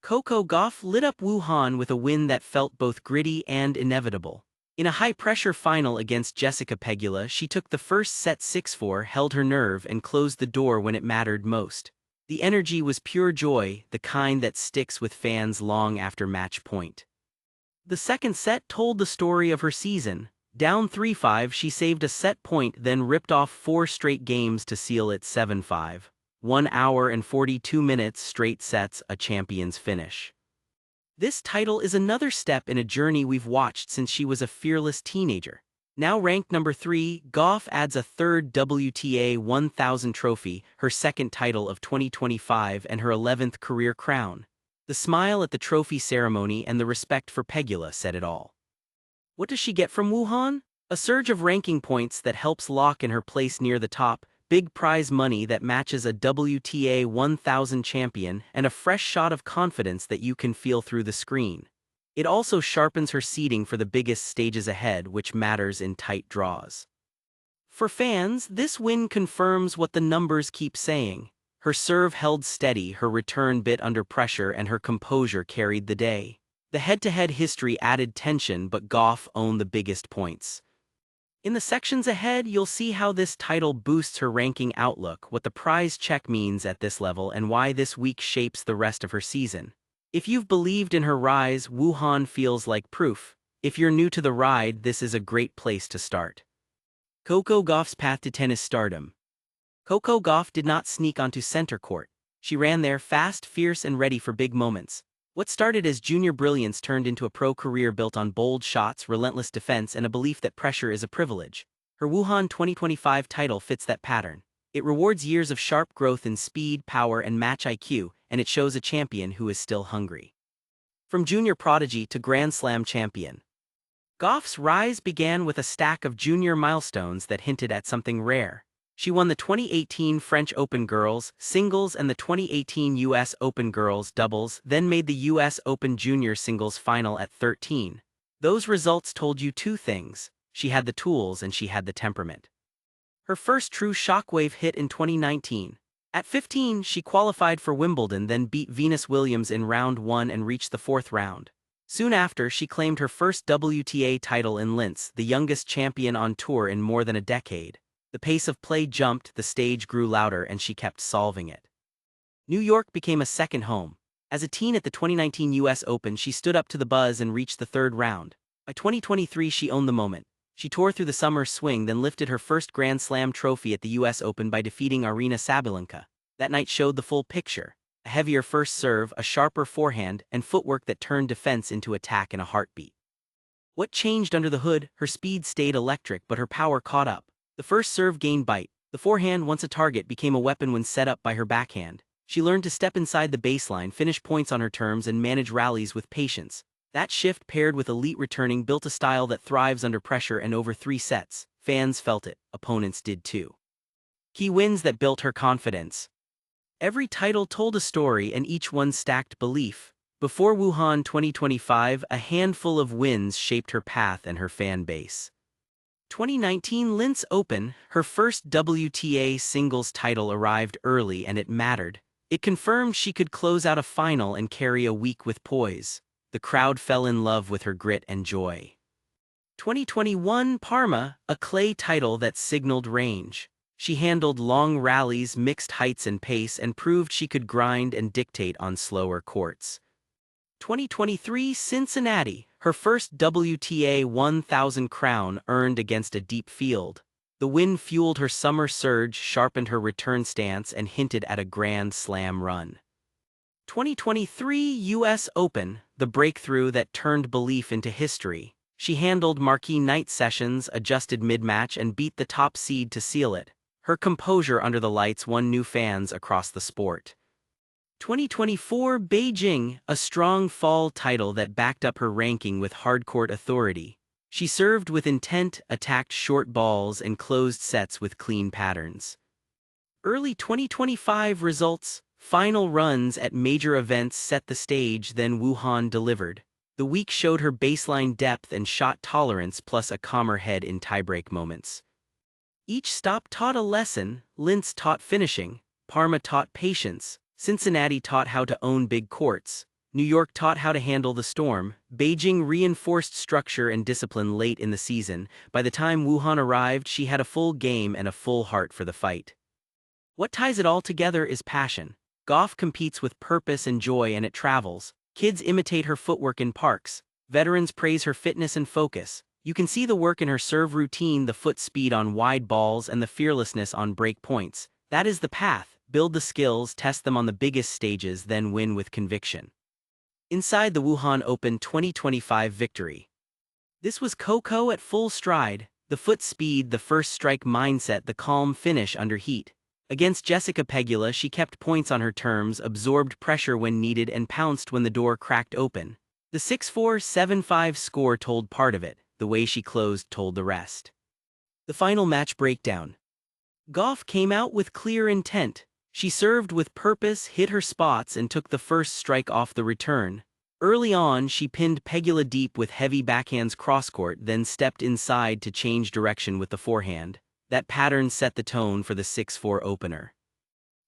Coco Gauff lit up Wuhan with a win that felt both gritty and inevitable. In a high-pressure final against Jessica Pegula, she took the first set 6-4, held her nerve, and closed the door when it mattered most. The energy was pure joy, the kind that sticks with fans long after match point. The second set told the story of her season. Down 3-5, she saved a set point, then ripped off 4 straight games to seal it 7-5. 1 hour and 42 minutes straight sets, a champion's finish. This title is another step in a journey we've watched since she was a fearless teenager. Now ranked number 3, Gauff adds a third WTA 1000 trophy, her second title of 2025 and her 11th career crown. The smile at the trophy ceremony and the respect for Pegula said it all. What does she get from Wuhan? A surge of ranking points that helps lock in her place near the top, big prize money that matches a WTA 1000 champion, and a fresh shot of confidence that you can feel through the screen. It also sharpens her seeding for the biggest stages ahead, which matters in tight draws. For fans, this win confirms what the numbers keep saying. Her serve held steady, her return bit under pressure, and her composure carried the day. The head-to-head history added tension, but Gauff owned the biggest points. In the sections ahead, you'll see how this title boosts her ranking outlook, what the prize check means at this level, and why this week shapes the rest of her season. If you've believed in her rise, Wuhan feels like proof. If you're new to the ride, this is a great place to start. Coco Gauff's path to tennis stardom. Coco Gauff did not sneak onto center court. She ran there fast, fierce, and ready for big moments. What started as junior brilliance turned into a pro career built on bold shots, relentless defense, and a belief that pressure is a privilege. Her Wuhan 2025 title fits that pattern. It rewards years of sharp growth in speed, power, and match IQ, and it shows a champion who is still hungry. From junior prodigy to Grand Slam champion. Gauff's rise began with a stack of junior milestones that hinted at something rare. She won the 2018 French Open Girls Singles and the 2018 U.S. Open Girls Doubles, then made the U.S. Open Junior Singles Final at 13. Those results told you two things: she had the tools and she had the temperament. Her first true shockwave hit in 2019. At 15, she qualified for Wimbledon, then beat Venus Williams in round 1 and reached the 4th round. Soon after, she claimed her first WTA title in Linz, the youngest champion on tour in more than a decade. The pace of play jumped, the stage grew louder, and she kept solving it. New York became a second home. As a teen at the 2019 U.S. Open, she stood up to the buzz and reached the 3rd round. By 2023, she owned the moment. She tore through the summer swing, then lifted her first Grand Slam trophy at the U.S. Open by defeating Aryna Sabalenka. That night showed the full picture: a heavier first serve, a sharper forehand, and footwork that turned defense into attack in a heartbeat. What changed under the hood? Her speed stayed electric, but her power caught up. The first serve gained bite. The forehand, once a target, became a weapon when set up by her backhand. She learned to step inside the baseline, finish points on her terms, and manage rallies with patience. That shift, paired with elite returning, built a style that thrives under pressure, and over 3 sets, fans felt it, opponents did too. Key wins that built her confidence. Every title told a story, and each one stacked belief. Before Wuhan 2025, a handful of wins shaped her path and her fan base. 2019 Linz Open, her first WTA singles title, arrived early and it mattered. It confirmed she could close out a final and carry a week with poise. The crowd fell in love with her grit and joy. 2021 Parma, a clay title that signaled range. She handled long rallies, mixed heights and pace, and proved she could grind and dictate on slower courts. 2023 Cincinnati, her first WTA 1000 crown, earned against a deep field. The win fueled her summer surge, sharpened her return stance, and hinted at a Grand Slam run. 2023 U.S. Open, the breakthrough that turned belief into history. She handled marquee night sessions, adjusted mid-match, and beat the top seed to seal it. Her composure under the lights won new fans across the sport. 2024 Beijing, a strong fall title that backed up her ranking with hardcourt authority. She served with intent, attacked short balls, and closed sets with clean patterns. Early 2025 results: final runs at major events set the stage, then Wuhan delivered. The week showed her baseline depth and shot tolerance, plus a calmer head in tiebreak moments. Each stop taught a lesson. Linz taught finishing, Parma taught patience, Cincinnati taught how to own big courts. New York taught how to handle the storm. Beijing reinforced structure and discipline late in the season. By the time Wuhan arrived, she had a full game and a full heart for the fight. What ties it all together is passion. Gauff competes with purpose and joy, and it travels. Kids imitate her footwork in parks. Veterans praise her fitness and focus. You can see the work in her serve routine, the foot speed on wide balls and the fearlessness on break points. That is the path. Build the skills, test them on the biggest stages, then win with conviction. Inside the Wuhan Open 2025 victory. This was Coco at full stride. The foot speed, the first strike mindset, the calm finish under heat. Against Jessica Pegula, she kept points on her terms, absorbed pressure when needed, and pounced when the door cracked open. The 6-4, 7-5 score told part of it. The way she closed told the rest. The final match breakdown. Gauff came out with clear intent. She served with purpose, hit her spots, and took the first strike off the return. Early on, she pinned Pegula deep with heavy backhands cross-court, then stepped inside to change direction with the forehand. That pattern set the tone for the 6-4 opener.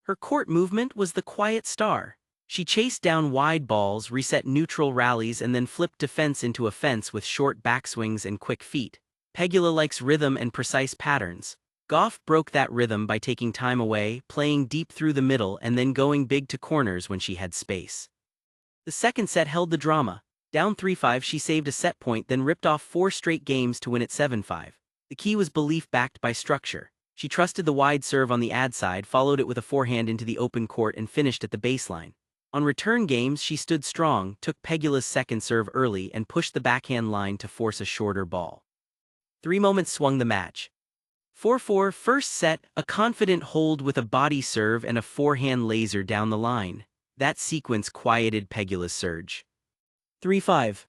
Her court movement was the quiet star. She chased down wide balls, reset neutral rallies, and then flipped defense into offense with short backswings and quick feet. Pegula likes rhythm and precise patterns. Gauff broke that rhythm by taking time away, playing deep through the middle, and then going big to corners when she had space. The second set held the drama. Down 3-5, she saved a set point, then ripped off 4 straight games to win at 7-5. The key was belief backed by structure. She trusted the wide serve on the ad side, followed it with a forehand into the open court, and finished at the baseline. On return games, she stood strong, took Pegula's second serve early, and pushed the backhand line to force a shorter ball. 3 moments swung the match. 4-4 first set, a confident hold with a body serve and a forehand laser down the line. That sequence quieted Pegula's surge. 3-5.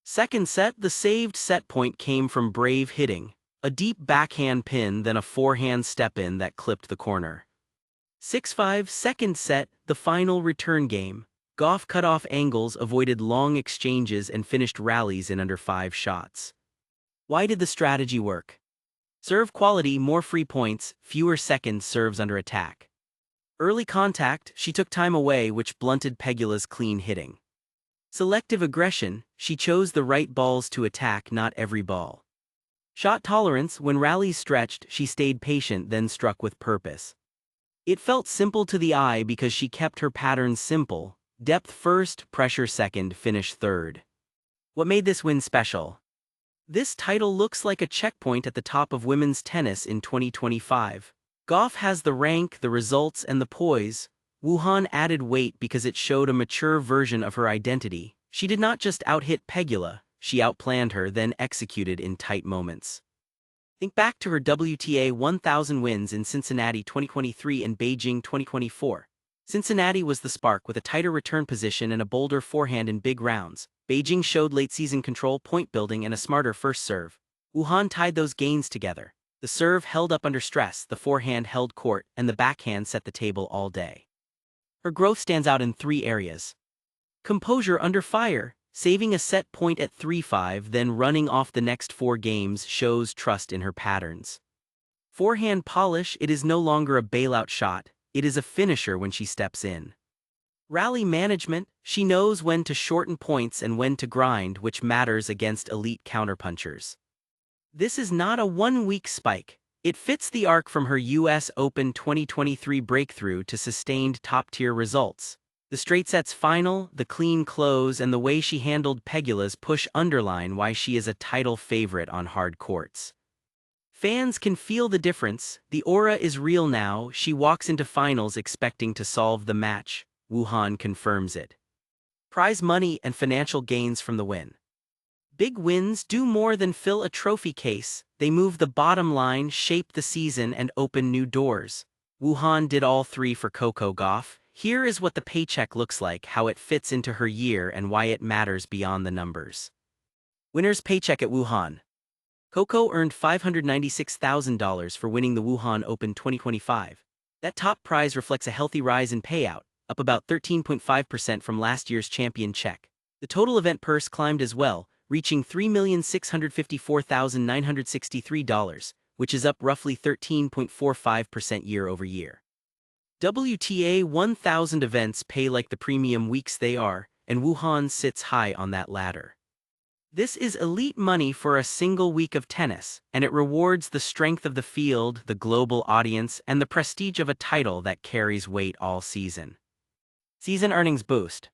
Second set, the saved set point came from brave hitting. A deep backhand pin, then a forehand step-in that clipped the corner. 6-5 second set, the final return game. Gauff cut off angles, avoided long exchanges, and finished rallies in under 5 shots. Why did the strategy work? Serve quality, more free points, fewer second serves under attack. Early contact, she took time away, which blunted Pegula's clean hitting. Selective aggression, she chose the right balls to attack, not every ball. Shot tolerance, when rallies stretched, she stayed patient, then struck with purpose. It felt simple to the eye because she kept her patterns simple: depth first, pressure second, finish third. What made this win special? This title looks like a checkpoint at the top of women's tennis in 2025. Gauff has the rank, the results, and the poise. Wuhan added weight because it showed a mature version of her identity. She did not just out-hit Pegula, she outplanned her, then executed in tight moments. Think back to her WTA 1000 wins in Cincinnati 2023 and Beijing 2024. Cincinnati was the spark, with a tighter return position and a bolder forehand in big rounds. Beijing showed late-season control, point building, and a smarter first serve. Wuhan tied those gains together. The serve held up under stress, the forehand held court, and the backhand set the table all day. Her growth stands out in 3 areas. Composure under fire. Saving a set point at 3-5, then running off the next 4 games, shows trust in her patterns. Forehand polish, it is no longer a bailout shot, it is a finisher when she steps in. Rally management, she knows when to shorten points and when to grind, which matters against elite counterpunchers. This is not a one-week spike. It fits the arc from her US Open 2023 breakthrough to sustained top-tier results. The straight sets final, the clean close, and the way she handled Pegula's push underline why she is a title favorite on hard courts. Fans can feel the difference. The aura is real now. She walks into finals expecting to solve the match. Wuhan confirms it. Prize money and financial gains from the win. Big wins do more than fill a trophy case. They move the bottom line, shape the season, and open new doors. Wuhan did all 3 for Coco Gauff. Here is what the paycheck looks like, how it fits into her year, and why it matters beyond the numbers. Winner's paycheck at Wuhan. Coco earned $596,000 for winning the Wuhan Open 2025. That top prize reflects a healthy rise in payout, up about 13.5% from last year's champion check. The total event purse climbed as well, reaching $3,654,963, which is up roughly 13.45% year over year. WTA 1000 events pay like the premium weeks they are. and Wuhan sits high on that ladder. This is elite money for a single week of tennis, and it rewards the strength of the field, the global audience, and the prestige of a title that carries weight all season. Season earnings boost.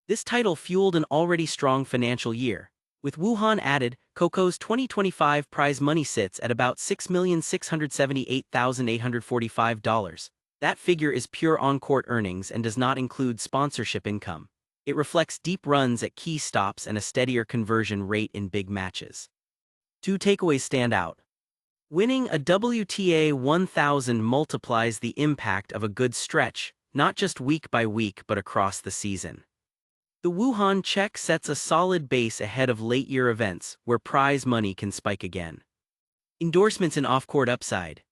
This title fueled an already strong financial year. With Wuhan added, Coco's 2025 prize money sits at about $6,678,845. That figure is pure on-court earnings and does not include sponsorship income. It reflects deep runs at key stops and a steadier conversion rate in big matches. Two takeaways stand out. Winning a WTA 1000 multiplies the impact of a good stretch, not just week by week but across the season. The Wuhan check sets a solid base ahead of late-year events, where prize money can spike again. Endorsements and off-court upside.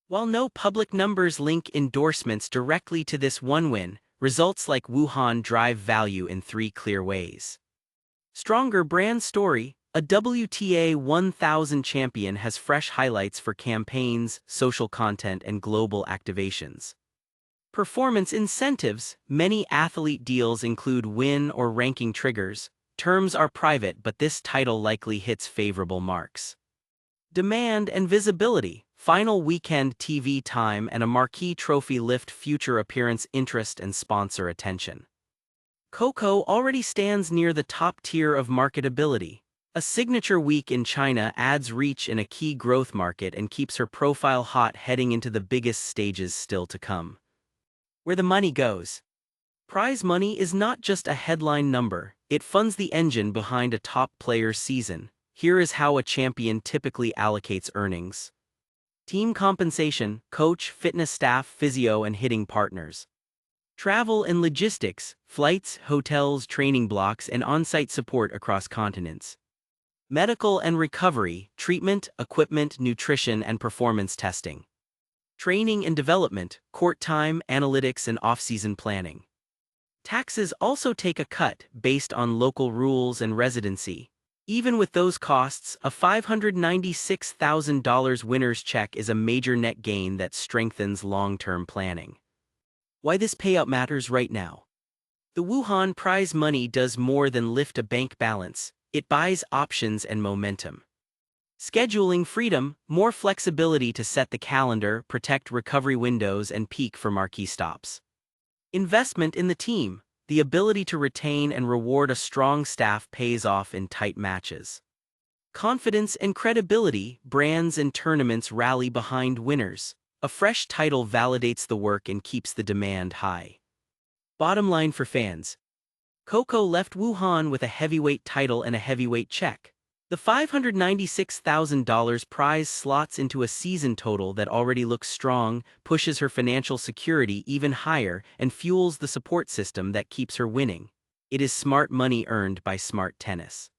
While no public numbers link endorsements directly to this one win, results like Wuhan drive value in three clear ways. Stronger brand story. A WTA 1000 champion has fresh highlights for campaigns, social content, and global activations. Performance incentives. Many athlete deals include win or ranking triggers. Terms are private, but this title likely hits favorable marks. Demand and visibility. Final weekend TV time and a marquee trophy lift future appearance interest and sponsor attention. Coco already stands near the top tier of marketability. A signature week in China adds reach in a key growth market and keeps her profile hot heading into the biggest stages still to come. Where the money goes. Prize money is not just a headline number, it funds the engine behind a top player's season. Here is how a champion typically allocates earnings. Team compensation, coach, fitness staff, physio, and hitting partners. Travel and logistics, flights, hotels, training blocks, and on-site support across continents. Medical and recovery, treatment, equipment, nutrition, and performance testing. Training and development, court time, analytics, and off-season planning. Taxes also take a cut based on local rules and residency. Even with those costs, a $596,000 winner's check is a major net gain that strengthens long-term planning. Why this payout matters right now. The Wuhan prize money does more than lift a bank balance, it buys options and momentum. Scheduling freedom, more flexibility to set the calendar, protect recovery windows, and peak for marquee stops. Investment in the team, the ability to retain and reward a strong staff pays off in tight matches. Confidence and credibility, brands and tournaments rally behind winners. A fresh title validates the work and keeps the demand high. Bottom line for fans. Coco left Wuhan with a heavyweight title and a heavyweight check. The $596,000 prize slots into a season total that already looks strong, pushes her financial security even higher, and fuels the support system that keeps her winning. It is smart money earned by smart tennis.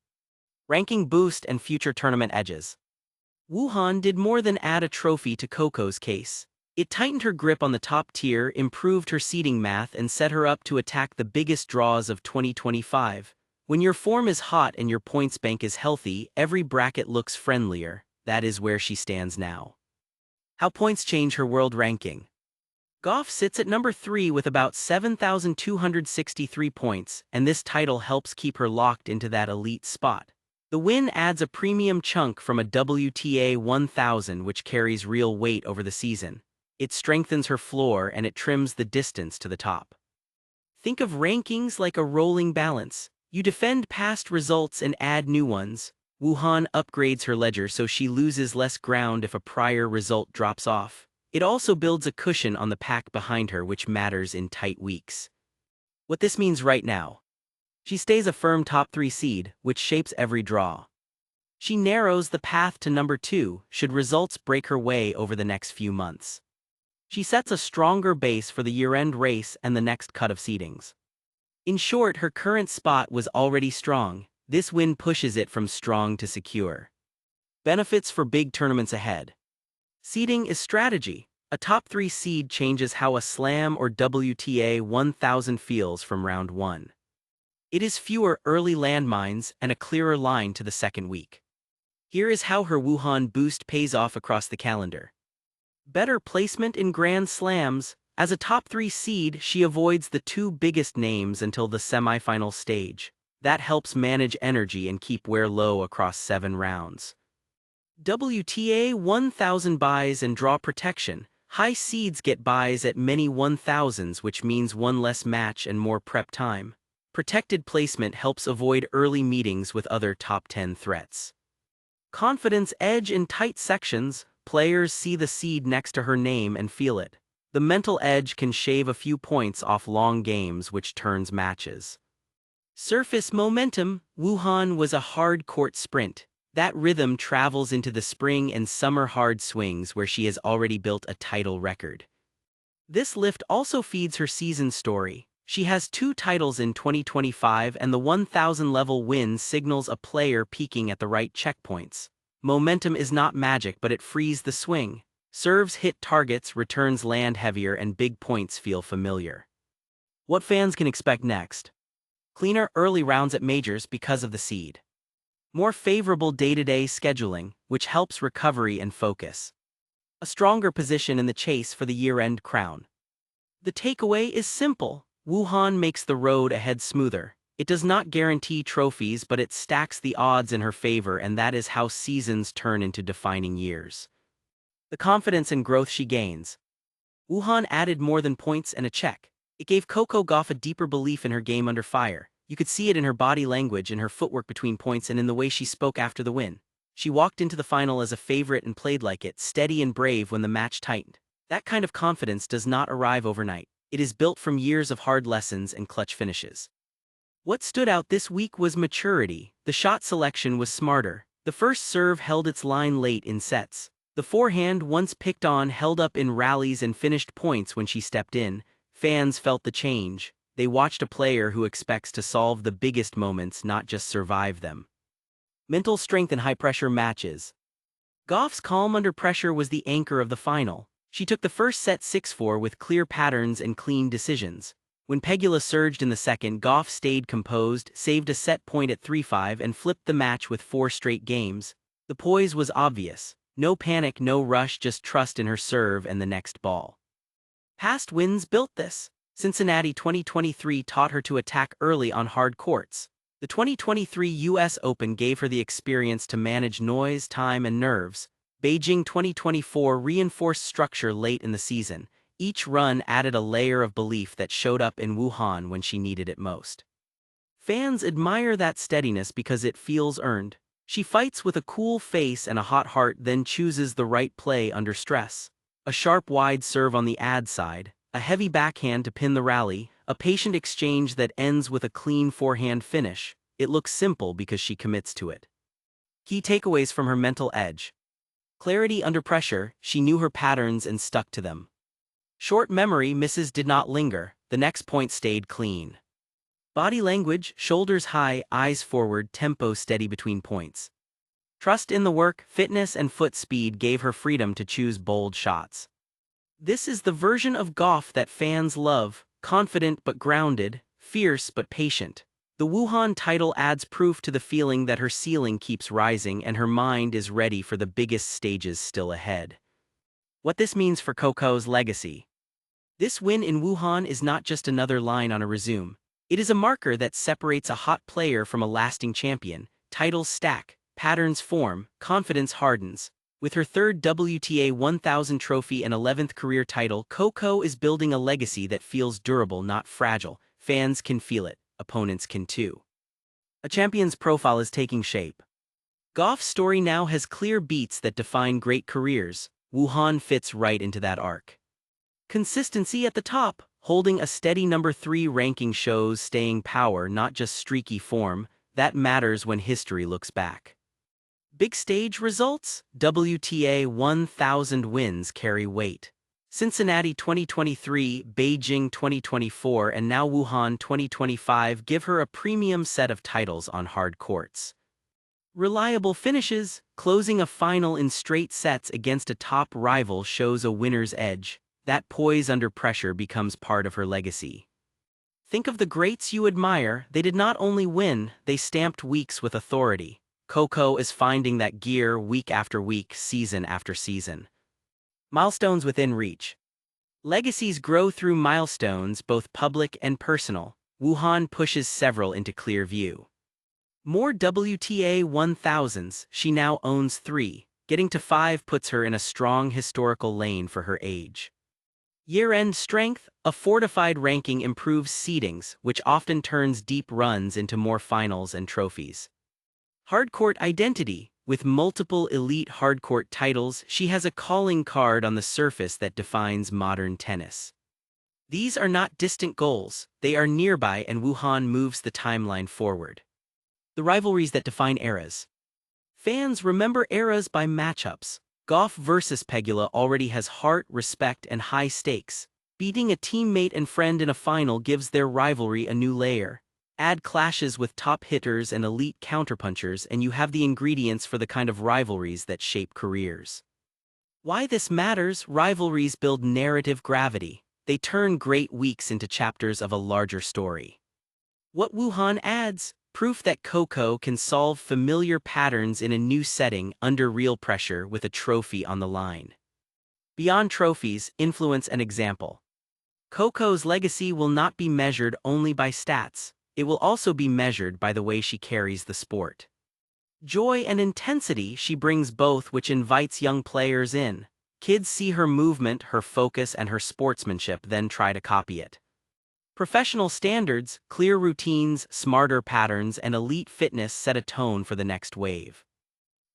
Ranking boost and future tournament edges. Wuhan did more than add a trophy to Coco's case. It tightened her grip on the top tier, improved her seeding math, and set her up to attack the biggest draws of 2025. When your form is hot and your points bank is healthy, every bracket looks friendlier. That is where she stands now. How points change her world ranking. Gauff sits at number 3 with about 7,263 points, and this title helps keep her locked into that elite spot. The win adds a premium chunk from a WTA 1000 which carries real weight over the season. It strengthens her floor and it trims the distance to the top. Think of rankings like a rolling balance. You defend past results and add new ones. Wuhan upgrades her ledger so she loses less ground if a prior result drops off. It also builds a cushion on the pack behind her which matters in tight weeks. What this means right now. She stays a firm top 3 seed, which shapes every draw. She narrows the path to number 2 should results break her way over the next few months. She sets a stronger base for the year-end race and the next cut of seedings. In short, her current spot was already strong. This win pushes it from strong to secure. Benefits for big tournaments ahead. Seeding is strategy. A top 3 seed changes how a Slam or WTA 1000 feels from round 1. It is fewer early landmines and a clearer line to the second week. Here is how her Wuhan boost pays off across the calendar. Better placement in Grand Slams. As a top 3 seed, she avoids the two biggest names until the semifinal stage. That helps manage energy and keep wear low across 7 rounds. WTA 1000 buys and draw protection. High seeds get buys at many 1000s, which means one less match and more prep time. Protected placement helps avoid early meetings with other top 10 threats. Confidence edge in tight sections. Players see the seed next to her name and feel it. The mental edge can shave a few points off long games, which turns matches. Surface momentum. Wuhan was a hard court sprint. That rhythm travels into the spring and summer hard swings where she has already built a title record. This lift also feeds her season story. She has 2 titles in 2025, and the 1000 level win signals a player peaking at the right checkpoints. Momentum is not magic, but it frees the swing. Serves hit targets, returns land heavier, and big points feel familiar. What fans can expect next? Cleaner early rounds at majors because of the seed. More favorable day-to-day scheduling, which helps recovery and focus. A stronger position in the chase for the year-end crown. The takeaway is simple. Wuhan makes the road ahead smoother. It does not guarantee trophies, but it stacks the odds in her favor, and that is how seasons turn into defining years. The confidence and growth she gains. Wuhan added more than points and a check. It gave Coco Gauff a deeper belief in her game under fire. You could see it in her body language, in her footwork between points, and in the way she spoke after the win. She walked into the final as a favorite and played like it, steady and brave when the match tightened. That kind of confidence does not arrive overnight. It is built from years of hard lessons and clutch finishes. What stood out this week was maturity. The shot selection was smarter. The first serve held its line late in sets. The forehand, once picked on, held up in rallies and finished points when she stepped in. Fans felt the change. They watched a player who expects to solve the biggest moments, not just survive them. Mental strength in high-pressure matches. Gauff's calm under pressure was the anchor of the final. She took the first set 6-4 with clear patterns and clean decisions. When Pegula surged in the second, Gauff stayed composed, saved a set point at 3-5, and flipped the match with 4 straight games. The poise was obvious. No panic, no rush, just trust in her serve and the next ball. Past wins built this. Cincinnati 2023 taught her to attack early on hard courts. The 2023 U.S. Open gave her the experience to manage noise, time, and nerves. Beijing 2024 reinforced structure late in the season. Each run added a layer of belief that showed up in Wuhan when she needed it most. Fans admire that steadiness because it feels earned. She fights with a cool face and a hot heart, then chooses the right play under stress. A sharp wide serve on the ad side, a heavy backhand to pin the rally, a patient exchange that ends with a clean forehand finish. It looks simple because she commits to it. Key takeaways from her mental edge. Clarity under pressure. She knew her patterns and stuck to them. Short memory. Misses did not linger. The next point stayed clean. Body language. Shoulders high, eyes forward, tempo steady between points. Trust in the work. Fitness and foot speed gave her freedom to choose bold shots. This is the version of Gauff that fans love. Confident but grounded, fierce but patient. The Wuhan title adds proof to the feeling that her ceiling keeps rising and her mind is ready for the biggest stages still ahead. What this means for Coco's legacy. This win in Wuhan is not just another line on a resume. It is a marker that separates a hot player from a lasting champion. Titles stack, patterns form, confidence hardens. With her 3rd WTA 1000 trophy and 11th career title, Coco is building a legacy that feels durable, not fragile. Fans can feel it, opponents can too. A champion's profile is taking shape. Gauff's story now has clear beats that define great careers. Wuhan fits right into that arc. Consistency at the top, holding a steady number 3 ranking shows staying power, not just streaky form. That matters when history looks back. Big stage results. WTA 1000 wins carry weight. Cincinnati 2023, Beijing 2024, and now Wuhan 2025 give her a premium set of titles on hard courts. Reliable finishes. Closing a final in straight sets against a top rival shows a winner's edge. That poise under pressure becomes part of her legacy. Think of the greats you admire. They did not only win, they stamped weeks with authority. Coco is finding that gear week after week, season after season. Milestones within reach. Legacies grow through milestones, both public and personal. Wuhan pushes several into clear view. More WTA 1000s, she now owns 3. Getting to 5 puts her in a strong historical lane for her age. Year-end strength, a fortified ranking improves seedings, which often turns deep runs into more finals and trophies. Hardcourt identity, with multiple elite hardcourt titles, she has a calling card on the surface that defines modern tennis. These are not distant goals, they are nearby, and Wuhan moves the timeline forward. The rivalries that define eras. Fans remember eras by matchups. Gauff versus Pegula already has heart, respect, and high stakes. Beating a teammate and friend in a final gives their rivalry a new layer. Add clashes with top hitters and elite counterpunchers and you have the ingredients for the kind of rivalries that shape careers. Why this matters? Rivalries build narrative gravity. They turn great weeks into chapters of a larger story. What Wuhan adds? Proof that Coco can solve familiar patterns in a new setting under real pressure with a trophy on the line. Beyond trophies, influence and example. Coco's legacy will not be measured only by stats. It will also be measured by the way she carries the sport. Joy and intensity, she brings both, which invites young players in. Kids see her movement, her focus, and her sportsmanship, then try to copy it. Professional standards, clear routines, smarter patterns, and elite fitness set a tone for the next wave.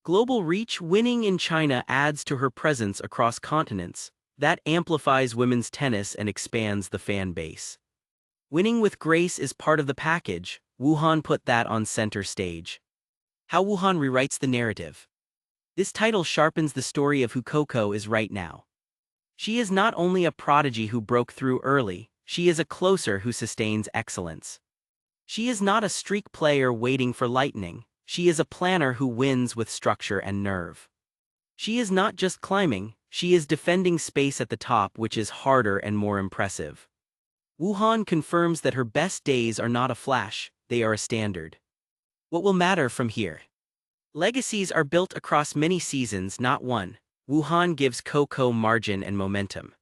Global reach, winning in China adds to her presence across continents. That amplifies women's tennis and expands the fan base. Winning with grace is part of the package. Wuhan put that on center stage. How Wuhan rewrites the narrative. This title sharpens the story of who Coco is right now. She is not only a prodigy who broke through early, she is a closer who sustains excellence. She is not a streak player waiting for lightning, she is a planner who wins with structure and nerve. She is not just climbing, she is defending space at the top, which is harder and more impressive. Wuhan confirms that her best days are not a flash, they are a standard. What will matter from here? Legacies are built across many seasons, not one. Wuhan gives Coco margin and momentum.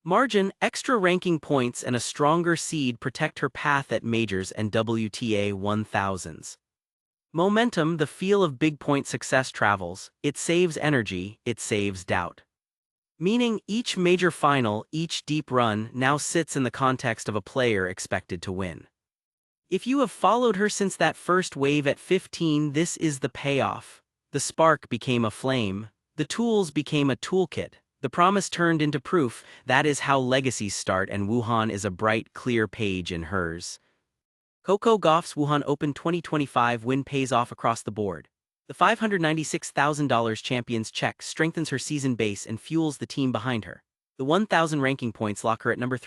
Margin, extra ranking points and a stronger seed protect her path at majors and WTA 1000s. Momentum, the feel of big point success travels, it saves energy, it saves doubt. Meaning, each major final, each deep run, now sits in the context of a player expected to win. If you have followed her since that first wave at 15, this is the payoff. The spark became a flame, the tools became a toolkit. The promise turned into proof. That is how legacies start, and Wuhan is a bright, clear page in hers. Coco Gauff's Wuhan Open 2025 win pays off across the board. The $596,000 champion's check strengthens her season base and fuels the team behind her. The 1,000 ranking points lock her at number 3.